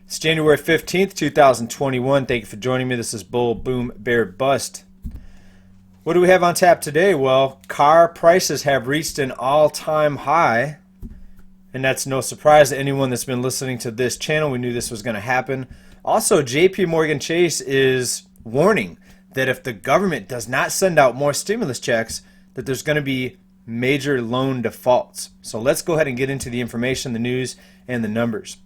It's January 15th, 2021. Thank you for joining me. This is Bull, Boom, Bear, Bust. What do we have on tap today? Well, car prices have reached an all-time high. And that's no surprise to anyone that's been listening to this channel. We knew this was going to happen. Also, JP Morgan Chase is warning that if the government does not send out more stimulus checks, that there's going to be major loan defaults. So let's go ahead and get into the information, the news, and the numbers.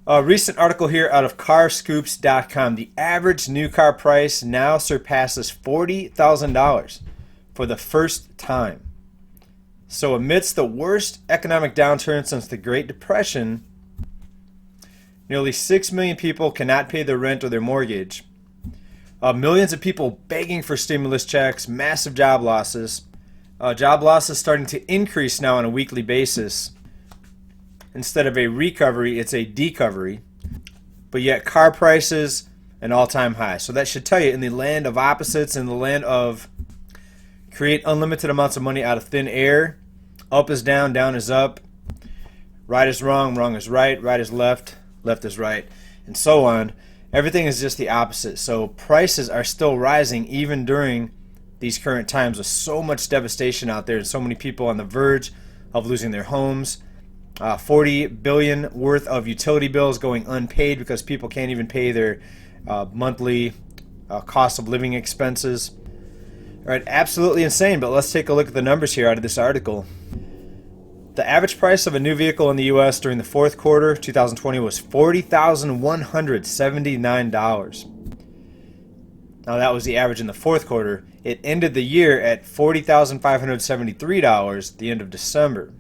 A recent article here out of carscoops.com. The average new car price now surpasses $40,000 for the first time. So amidst the worst economic downturn since the Great Depression, nearly 6 million people cannot pay their rent or their mortgage. Millions of people begging for stimulus checks, massive job losses. Job losses starting to increase now on a weekly basis. Instead of a recovery, it's a decovery. But yet car prices, an all-time high. So that should tell you, in the land of opposites, in the land of create unlimited amounts of money out of thin air, up is down, down is up, right is wrong, wrong is right, right is left, left is right, and so on. Everything is just the opposite. So prices are still rising even during these current times with so much devastation out there and so many people on the verge of losing their homes. $40 billion worth of utility bills going unpaid because people can't even pay their monthly cost of living expenses. All right, absolutely insane, but let's take a look at the numbers here out of this article. The average price of a new vehicle in the U.S. during the fourth quarter 2020 was $40,179. Now that was the average in the fourth quarter. It ended the year at $40,573 at the end of December.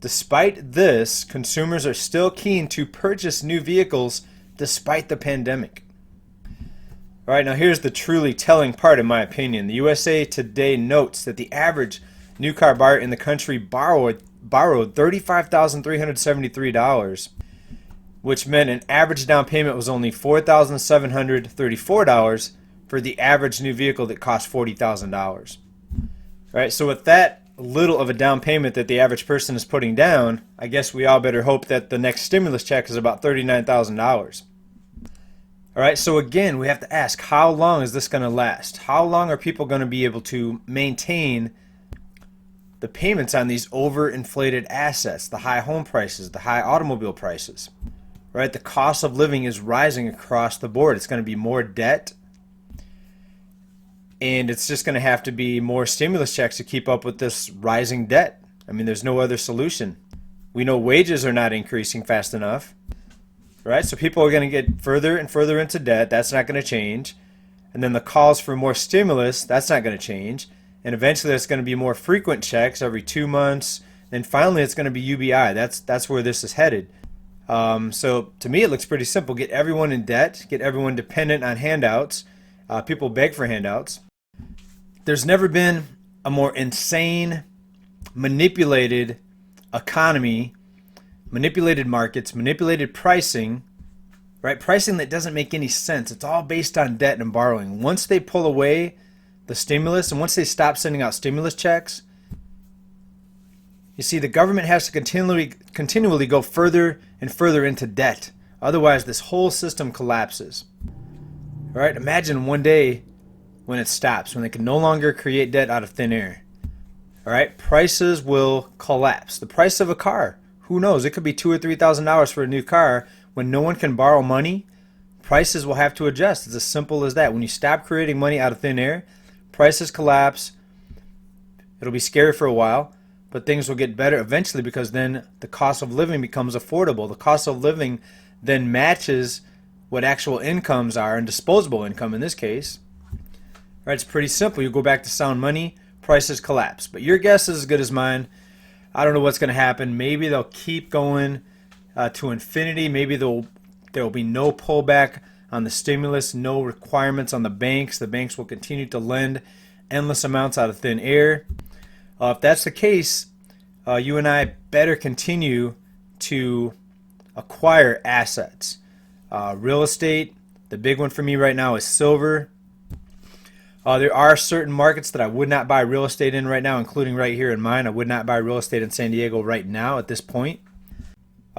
Despite this, consumers are still keen to purchase new vehicles despite the pandemic. All right, now here's the truly telling part in my opinion. The USA Today notes that the average new car buyer in the country borrowed $35,373, which meant an average down payment was only $4,734 for the average new vehicle that cost $40,000. All right, so with that little of a down payment that the average person is putting down, I guess we all better hope that the next stimulus check is about $39,000. All right, so again, we have to ask, how long is this going to last? How long are people going to be able to maintain the payments on these overinflated assets, the high home prices, the high automobile prices? Right, the cost of living is rising across the board. It's going to be more debt, and it's just going to have to be more stimulus checks to keep up with this rising debt. I mean, there's no other solution. We know wages are not increasing fast enough, right? So people are going to get further and further into debt. That's not going to change. And then the calls for more stimulus, that's not going to change. And eventually there's going to be more frequent checks every 2 months. And finally it's going to be UBI. That's where this is headed. So to me it looks pretty simple. Get everyone in debt. Get everyone dependent on handouts. People beg for handouts. There's never been a more insane, manipulated economy, manipulated markets, manipulated pricing, right? Pricing that doesn't make any sense. It's all based on debt and borrowing. Once they pull away the stimulus and once they stop sending out stimulus checks, you see, the government has to continually go further and further into debt. Otherwise, this whole system collapses. All right, imagine one day when it stops, when they can no longer create debt out of thin air. All right, prices will collapse. The price of a car, who knows? It could be $2,000 or $3,000 for a new car. When no one can borrow money, prices will have to adjust. It's as simple as that. When you stop creating money out of thin air, prices collapse. It'll be scary for a while, but things will get better eventually because then the cost of living becomes affordable. The cost of living then matches what actual incomes are, and disposable income in this case. Right, it's pretty simple. You go back to sound money, prices collapse. But your guess is as good as mine. I don't know what's going to happen. Maybe they'll keep going to infinity. Maybe there will be no pullback on the stimulus, no requirements on the banks. The banks will continue to lend endless amounts out of thin air. If that's the case, you and I better continue to acquire assets. Real estate, the big one for me right now is silver. There are certain markets that I would not buy real estate in right now, including right here in mine. I would not buy real estate in San Diego right now at this point.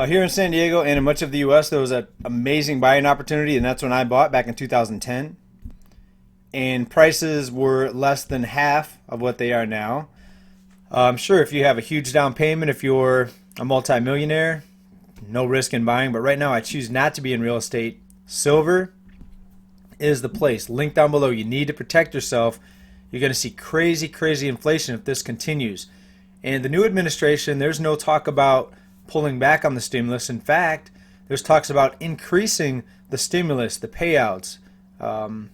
Here in San Diego and in much of the U.S., there was an amazing buying opportunity, and that's when I bought back in 2010. And prices were less than half of what they are now. I'm sure if you have a huge down payment, if you're a multimillionaire, no risk in buying. But right now, I choose not to be in real estate. Silver is the place. Link down below. You need to protect yourself. You're going to see crazy, crazy inflation if this continues. And the new administration, there's no talk about pulling back on the stimulus. In fact, there's talks about increasing the stimulus, the payouts, the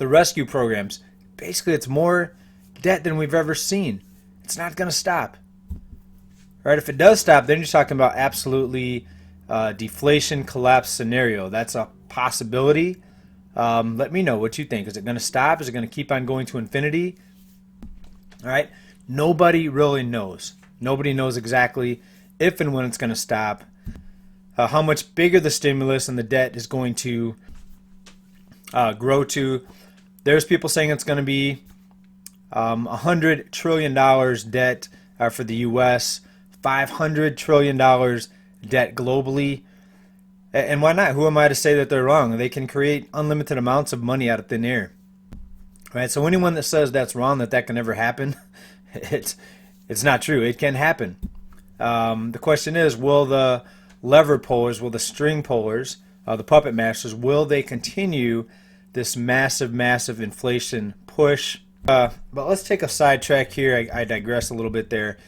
rescue programs. Basically, it's more debt than we've ever seen. It's not going to stop. Right? If it does stop, then you're talking about absolutely deflation collapse scenario. That's a possibility. Let me know what you think. Is it going to stop? Is it going to keep on going to infinity? All right. Nobody really knows. Nobody knows exactly if and when it's going to stop. How much bigger the stimulus and the debt is going to grow to. There's people saying it's going to be $100 trillion debt for the U.S., $500 trillion debt globally. And why not? Who am I to say that they're wrong? They can create unlimited amounts of money out of thin air. Right? So anyone that says that's wrong, that can never happen, it's not true. It can happen. The question is, will the lever pullers, will the string pullers, the puppet masters, will they continue this massive, massive inflation push? But let's take a sidetrack here. I digress a little bit there.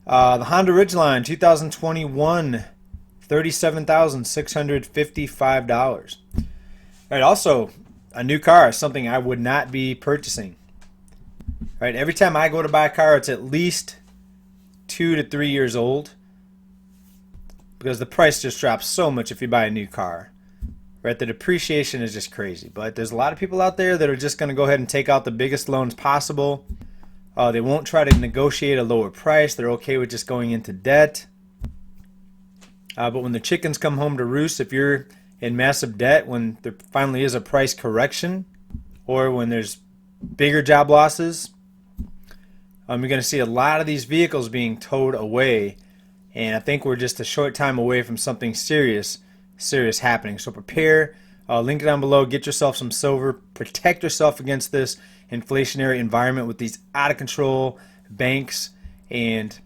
The Honda Ridgeline 2021, $37,655. All right, also, a new car is something I would not be purchasing. Right, every time I go to buy a car, it's at least 2 to 3 years old, because the price just drops so much if you buy a new car. Right, the depreciation is just crazy. But there's a lot of people out there that are just going to go ahead and take out the biggest loans possible. They won't try to negotiate a lower price. They're okay with just going into debt. But when the chickens come home to roost, if you're in massive debt, when there finally is a price correction, or when there's bigger job losses, you're going to see a lot of these vehicles being towed away. And I think we're just a short time away from something serious happening. So prepare. Link it down below. Get yourself some silver. Protect yourself against this inflationary environment with these out of control banks and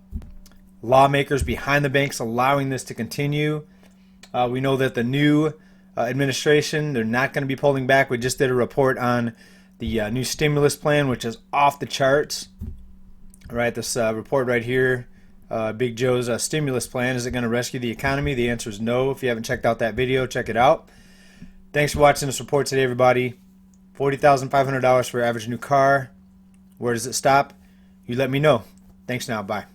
lawmakers behind the banks allowing this to continue. We know that the new administration, they're not going to be pulling back. We just did a report on the new stimulus plan, which is off the charts. All right, this report right here, Big Joe's stimulus plan. Is it going to rescue the economy? The answer is no. If you haven't checked out that video, check it out. Thanks for watching this report today, everybody. $40,500 for your average new car. Where does it stop? You let me know. Thanks now. Bye.